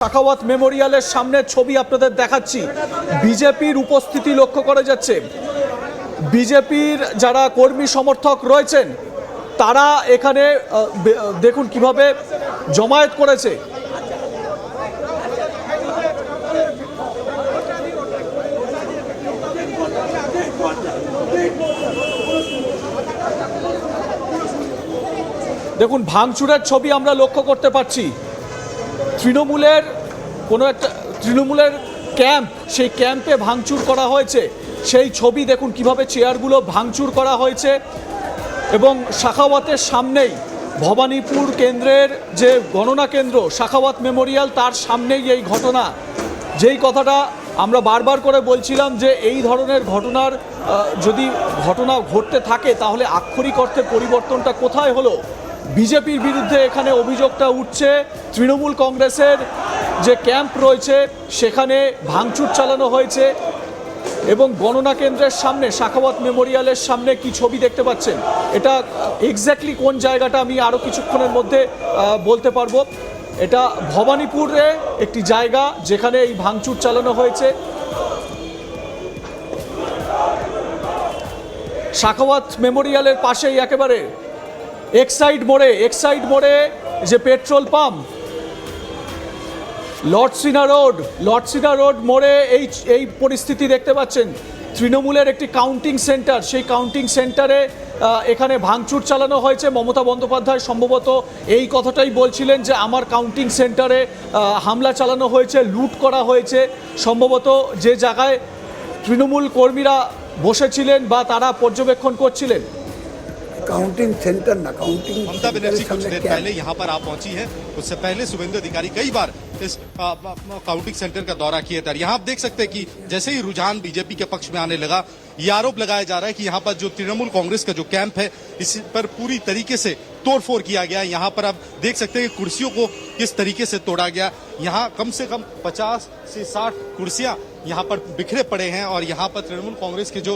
সাখাওয়াত মেমোরিয়ালের সামনে ছবি আপনাদের দেখাচ্ছি। বিজেপির উপস্থিতি লক্ষ্য করা যাচ্ছে। বিজেপির যারা কর্মী সমর্থক রয়েছেন তারা এখানে দেখুন কিভাবে জমায়েত করেছে। দেখুন ভাঙচুরের ছবি আমরা লক্ষ্য করতে পারছি। তৃণমূলের ক্যাম্প, সেই ক্যাম্পে ভাঙচুর করা হয়েছে। সেই ছবি দেখুন কিভাবে চেয়ারগুলো ভাঙচুর করা হয়েছে এবং সাখাওয়াতের সামনেই ভবানীপুর কেন্দ্রের যে গণনা কেন্দ্র সাখাওয়াত মেমোরিয়াল, তার সামনেই এই ঘটনা। যেই কথাটা আমরা বারবার করে বলছিলাম যে এই ধরনের ঘটনার যদি ঘটনা ঘটতে থাকে তাহলে আক্ষরিক অর্থে পরিবর্তনটা কোথায় হলো। বিজেপির বিরুদ্ধে এখানে অভিযোগটা উঠছে, তৃণমূল কংগ্রেসের যে ক্যাম্প রয়েছে সেখানে ভাঙচুর চালানো হয়েছে এবং গণনা কেন্দ্রের সামনে সাখাওয়াত মেমোরিয়ালের সামনে কি ছবি দেখতে পাচ্ছেন, এটা এক্স্যাক্টলি কোন জায়গাটা আমি আরও কিছুক্ষণের মধ্যে বলতে পারবো। এটা ভবানীপুরে একটি জায়গা যেখানে এই ভাঙচুর চালানো হয়েছে। সাখাওয়াত মেমোরিয়ালের পাশেই একেবারে এক্সাইড মোড়ে যে পেট্রোল পাম্প, লর্ডসিনা রোড মোড়ে এই পরিস্থিতি দেখতে পাচ্ছেন। তৃণমূলের একটি কাউন্টিং সেন্টার, সেই কাউন্টিং সেন্টারে এখানে ভাঙচুর চালানো হয়েছে। মমতা বন্দ্যোপাধ্যায় সম্ভবত এই কথাটাই বলছিলেন যে আমার কাউন্টিং সেন্টারে হামলা চালানো হয়েছে, লুট করা হয়েছে। সম্ভবত যে জায়গায় তৃণমূল কর্মীরা বসেছিলেন বা তারা পর্যবেক্ষণ করছিলেন। काउंटिंग सेंटर ना काउंटिंग ममता बनर्जी कुछ देर पहले यहाँ पर आप पहुंची हैं। उससे पहले शुभेंदु अधिकारी कई बार इस काउंटिंग सेंटर का दौरा किए थे। यहाँ आप देख सकते हैं कि जैसे ही रुझान बीजेपी के पक्ष में आने लगा, ये आरोप लगाया जा रहा है कि यहाँ पर जो तृणमूल कांग्रेस का जो कैंप है इस पर पूरी तरीके से तोड़फोड़ किया गया। यहाँ पर आप देख सकते हैं कि कुर्सियों को किस तरीके से तोड़ा गया। यहाँ कम से कम 50 से 60 कुर्सियां यहाँ पर बिखरे पड़े हैं और यहाँ पर तृणमूल कांग्रेस के जो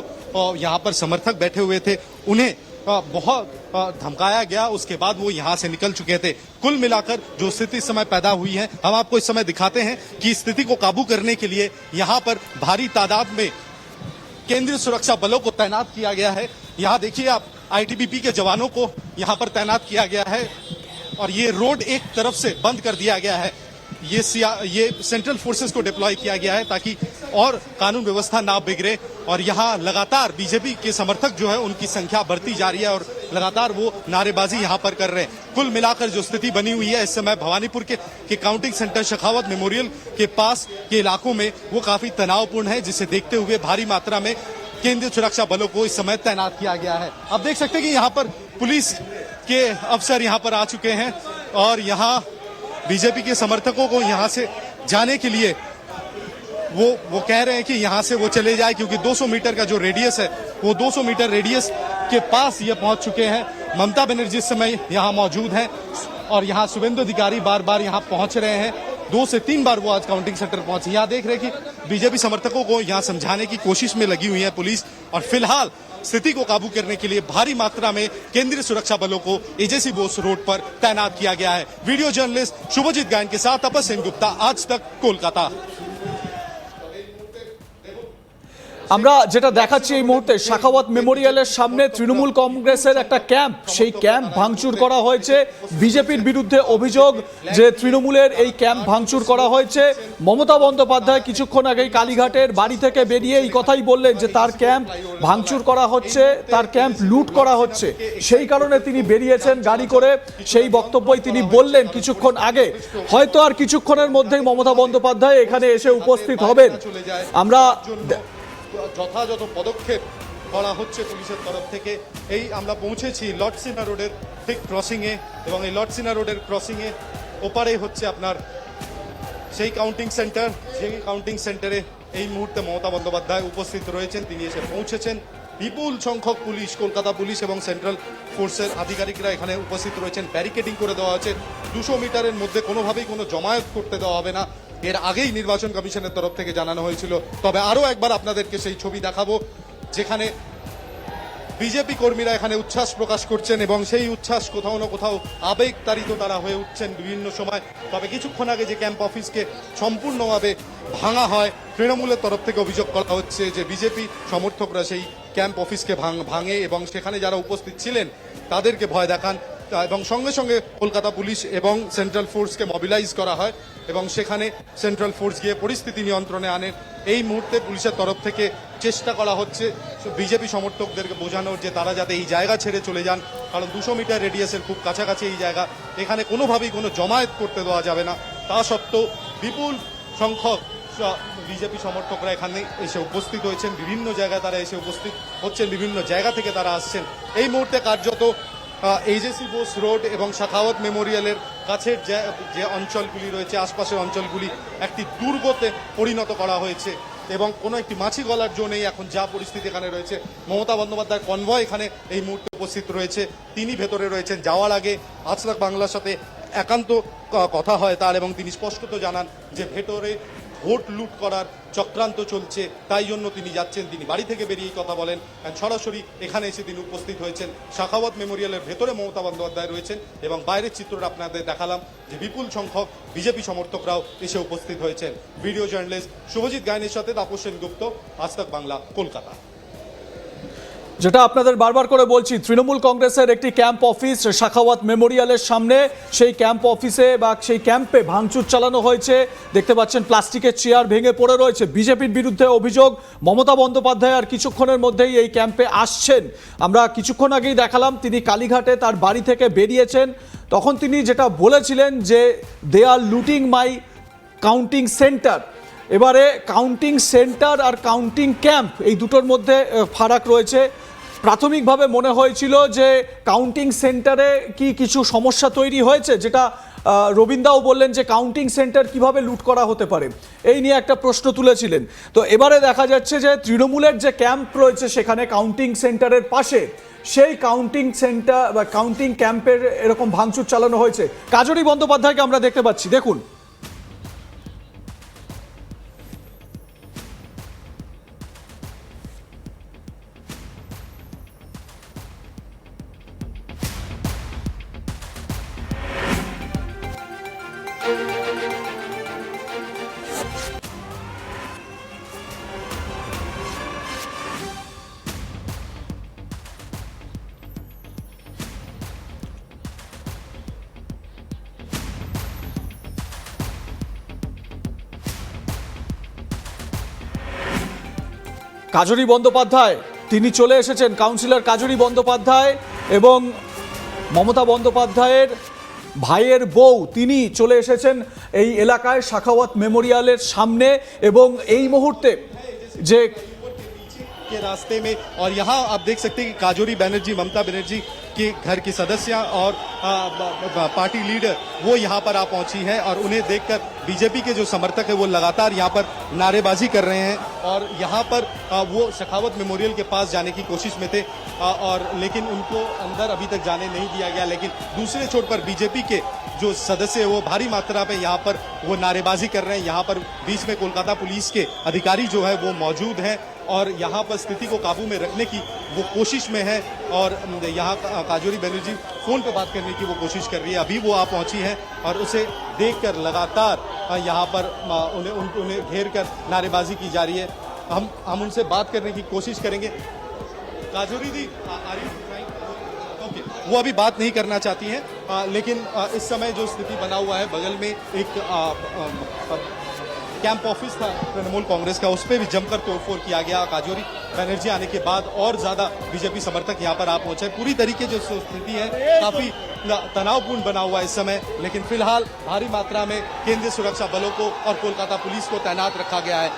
यहाँ पर समर्थक बैठे हुए थे उन्हें बहुत धमकाया गया। उसके बाद वो यहाँ से निकल चुके थे। कुल मिलाकर जो स्थिति इस समय पैदा हुई है, हम आपको इस समय दिखाते हैं कि स्थिति को काबू करने के लिए यहाँ पर भारी तादाद में केंद्रीय सुरक्षा बलों को तैनात किया गया है। यहाँ देखिए आप, आईटीबीपी के जवानों को यहाँ पर तैनात किया गया है और ये रोड एक तरफ से बंद कर दिया गया है। ये सेंट्रल फोर्सेस को डिप्लॉय किया गया है ताकि और कानून व्यवस्था ना बिगड़े। और यहाँ लगातार बीजेपी के समर्थक जो है उनकी संख्या बढ़ती जा रही है और लगातार वो नारेबाजी यहाँ पर कर रहे हैं। कुल मिलाकर जो स्थिति बनी हुई है इस समय भवानीपुर के काउंटिंग सेंटर शेखावत मेमोरियल के पास के इलाकों में वो काफी तनावपूर्ण है, जिसे देखते हुए भारी मात्रा में केंद्रीय सुरक्षा बलों को इस समय तैनात किया गया है। आप देख सकते हैं कि यहाँ पर पुलिस के अफसर यहाँ पर आ चुके हैं और यहाँ बीजेपी के समर्थकों को यहाँ से जाने के लिए वो कह रहे हैं कि यहाँ से वो चले जाए, क्योंकि 200 मीटर का जो रेडियस है वो 200 मीटर रेडियस के पास ये पहुंच चुके हैं। ममता बनर्जी इस समय यहाँ मौजूद हैं और यहाँ शुभेंदु अधिकारी बार बार यहाँ पहुंच रहे हैं। 2 से 3 बार वो आज काउंटिंग सेंटर पहुंचे। यहाँ देख रहे हैं कि बीजेपी समर्थकों को यहाँ समझाने की कोशिश में लगी हुई है पुलिस और फिलहाल स्थिति को काबू करने के लिए भारी मात्रा में केंद्रीय सुरक्षा बलों को एजेसी बोस रोड पर तैनात किया गया है। वीडियो जर्नलिस्ट शुभजीत गायन के साथ तपस सेन गुप्ता, आज तक, कोलकाता। আমরা যেটা দেখাচ্ছি এই মুহূর্তে সাখাওয়াত মেমোরিয়ালের সামনে তৃণমূল কংগ্রেসের একটা ক্যাম্প, সেই ক্যাম্প ভাঙচুর করা হয়েছে। বিজেপির বিরুদ্ধে অভিযোগ যে তৃণমূলের এই ক্যাম্প ভাঙচুর করা হয়েছে। মমতা বন্দ্যোপাধ্যায় কিছুক্ষণ আগেই কালীঘাটের বাড়ি থেকে বেরিয়ে এই কথাই বললেন যে তার ক্যাম্প ভাঙচুর করা হচ্ছে, তার ক্যাম্প লুট করা হচ্ছে। সেই কারণে তিনি বেরিয়েছেন গাড়ি করে, সেই বক্তব্যই তিনি বললেন কিছুক্ষণ আগে। হয়তো আর কিছুক্ষণের মধ্যেই মমতা বন্দ্যোপাধ্যায় এখানে এসে উপস্থিত হবেন। আমরা যথাযথ পদক্ষেপ করা হচ্ছে পুলিশের তরফ থেকে। এই আমরা পৌঁছেছি লর্ডসিনা রোডের ঠিক ক্রসিংয়ে এবং এই লর্ডসিনা রোডের ক্রসিংয়ে ওপারে হচ্ছে আপনার সেই কাউন্টিং সেন্টার, যে কাউন্টিং সেন্টারে এই মুহূর্তে মমতা বন্দ্যোপাধ্যায় উপস্থিত রয়েছেন। তিনি এসে পৌঁছেছেন। বিপুল সংখ্যক পুলিশ, কলকাতা পুলিশ এবং সেন্ট্রাল ফোর্সের আধিকারিকরা এখানে উপস্থিত রয়েছেন। ব্যারিকেডিং করে দেওয়া হয়েছে। 200 মিটারের মধ্যে কোনোভাবেই কোনো জমায়েত করতে দেওয়া হবে না, এর আগেই নির্বাচন কমিশনের তরফ থেকে জানানো হয়েছিল। তবে আরো একবার আপনাদেরকে সেই ছবি দেখাবো যেখানে বিজেপি কর্মীরা এখানে উচ্ছ্বাস প্রকাশ করছেন এবং সেই উচ্ছ্বাস কোথাও না কোথাও আবেগতাড়িত তারা হয়ে উঠছেন বিভিন্ন সময়। তবে কিছুক্ষণ আগে যে ক্যাম্প অফিসকে সম্পূর্ণভাবে ভাঙা হয়, তৃণমূলের তরফ থেকে অভিযোগ করা হচ্ছে যে বিজেপি সমর্থকরা সেই ক্যাম্প অফিসকে ভাঙে এবং সেখানে যারা উপস্থিত ছিলেন তাদেরকে ভয় দেখান এবং সঙ্গে সঙ্গে কলকাতা পুলিশ এবং সেন্ট্রাল ফোর্সকে মোবিলাইজ করা হয় এবং সেখানে সেন্ট্রাল ফোর্স গিয়ে পরিস্থিতি নিয়ন্ত্রণে আনে। এই মুহূর্তে পুলিশের তরফ থেকে চেষ্টা করা হচ্ছে বিজেপি সমর্থকদেরকে বোঝানোর যে তারা যাতে এই জায়গা ছেড়ে চলে যান, কারণ 200 মিটার রেডিয়াসের খুব কাছাকাছি এই জায়গা, এখানে কোনোভাবেই কোনো জমায়েত করতে দেওয়া যাবে না। তা সত্ত্বেও বিপুল সংখ্যক বিজেপি সমর্থকরা এখানে এসে উপস্থিত হয়েছেন, বিভিন্ন জায়গায় তারা এসে উপস্থিত হচ্ছেন, বিভিন্ন জায়গা থেকে তারা আসছেন। এই মুহূর্তে কার্যত এজেসি বোস রোড এবং শাখাওয়াত মেমোরিয়ালের কাছের যে অঞ্চলগুলি রয়েছে, আশপাশের অঞ্চলগুলি একটি দুর্গতে পরিণত করা হয়েছে এবং কোনো একটি মাছি গলার জো নেই এখন যা পরিস্থিতি এখানে রয়েছে। মমতা বন্দ্যোপাধ্যায়ের কনভয় এখানে এই মুহূর্তে উপস্থিত রয়েছে, তিনি ভেতরে রয়েছেন। যাওয়ার আগে আজ তাক বাংলার সাথে একান্ত কথা হয় তার এবং তিনি স্পষ্টত জানান যে ভেতরে ভোট লুট করার চক্রান্ত চলছে, তাই জন্য তিনি যাচ্ছেন। তিনি বাড়ি থেকে বেরিয়ে কথা বলেন, সরাসরি এখানে এসে তিনি উপস্থিত হয়েছেন। শাখাওয়াত মেমোরিয়ালের ভেতরে মমতা বন্দ্যোপাধ্যায় রয়েছেন এবং বাইরের চিত্রটা আপনাদের দেখালাম যে বিপুল সংখ্যক বিজেপি সমর্থকরাও এসে উপস্থিত হয়েছেন। ভিডিও জার্নালিস্ট শুভজিৎ গাইনের সাথে তাপস সেনগুপ্ত, আজ তাক বাংলা, কলকাতা। যেটা আপনাদের বারবার করে বলছি, তৃণমূল কংগ্রেসের একটি ক্যাম্প অফিস শাখাওয়াত মেমোরিয়ালের সামনে, সেই ক্যাম্প অফিসে বা সেই ক্যাম্পে ভাঙচুর চালানো হয়েছে। দেখতে পাচ্ছেন প্লাস্টিকের চেয়ার ভেঙে পড়ে রয়েছে। বিজেপির বিরুদ্ধে অভিযোগ, মমতা বন্দ্যোপাধ্যায় আর কিছুক্ষণের মধ্যেই এই ক্যাম্পে আসছেন। আমরা কিছুক্ষণ আগেই দেখালাম তিনি কালীঘাটে তার বাড়ি থেকে বেরিয়েছেন, তখন তিনি যেটা বলেছিলেন যে দে আর লুটিং মাই কাউন্টিং সেন্টার। এবারে কাউন্টিং সেন্টার আর কাউন্টিং ক্যাম্প এই দুটোর মধ্যে ফারাক রয়েছে। প্রাথমিকভাবে মনে হয়েছিল যে কাউন্টিং সেন্টারে কি কিছু সমস্যা তৈরি হয়েছে, যেটা রবীন্দাও বললেন যে কাউন্টিং সেন্টার কিভাবে লুট করা হতে পারে, এই নিয়ে একটা প্রশ্ন তুলেছিলেন। তো এবারে দেখা যাচ্ছে যে তৃণমূলের যে ক্যাম্প রয়েছে সেখানে কাউন্টিং সেন্টারের পাশে, সেই কাউন্টিং সেন্টার বা কাউন্টিং ক্যাম্পের এরকম ভাঙচুর চালানো হয়েছে। কাজরি বন্দ্যোপাধ্যায়কে আমরা দেখতে পাচ্ছি, দেখুন। কাজরি বন্দ্যোপাধ্যায় তিনি চলে এসেছেন, কাউন্সিলর কাজরি বন্দ্যোপাধ্যায় এবং মমতা বন্দ্যোপাধ্যায়ের ভাইয়ের বউ তিনি চলে এসেছেন এই এলাকায় শাখাওয়াত মেমোরিয়ালের সামনে। এবং এই মুহূর্তে যে के रास्ते में, और यहाँ आप देख सकते हैं कि काजोरी बनर्जी, ममता बनर्जी के घर की सदस्य और पार्टी लीडर वो यहाँ पर आ पहुंची है और उन्हें देखकर बीजेपी के जो समर्थक है वो लगातार यहाँ पर नारेबाजी कर रहे हैं और यहाँ पर वो शेखावत मेमोरियल के पास जाने की कोशिश में थे और लेकिन उनको अंदर अभी तक जाने नहीं दिया गया। लेकिन दूसरे छोर पर बीजेपी के जो सदस्य है वो भारी मात्रा में यहाँ पर वो नारेबाजी कर रहे हैं। यहाँ पर बीच में कोलकाता पुलिस के अधिकारी जो है वो मौजूद हैं और यहाँ पर स्थिति को काबू में रखने की वो कोशिश में है और यहाँ काजोरी बनर्जी फोन पे बात करने की वो कोशिश कर रही है। अभी वो आ पहुंची है और उसे देखकर लगातार यहाँ पर उन्हें घेर कर नारेबाजी की जा रही है। हम उनसे बात करने की कोशिश करेंगे। काजोरी दी ओके, वो अभी बात नहीं करना चाहती हैं, लेकिन इस समय जो स्थिति बना हुआ है, बगल में एक कैंप ऑफिस था तृणमूल कांग्रेस का, उस पर भी जमकर तोड़फोड़ किया गया। काजोरी बनर्जी आने के बाद और ज्यादा बीजेपी समर्थक यहाँ पर आ पहुंचे। पूरी तरीके जो स्थिति है काफी तनावपूर्ण बना हुआ है इस समय, लेकिन फिलहाल भारी मात्रा में केंद्रीय सुरक्षा बलों को और कोलकाता पुलिस को तैनात रखा गया है।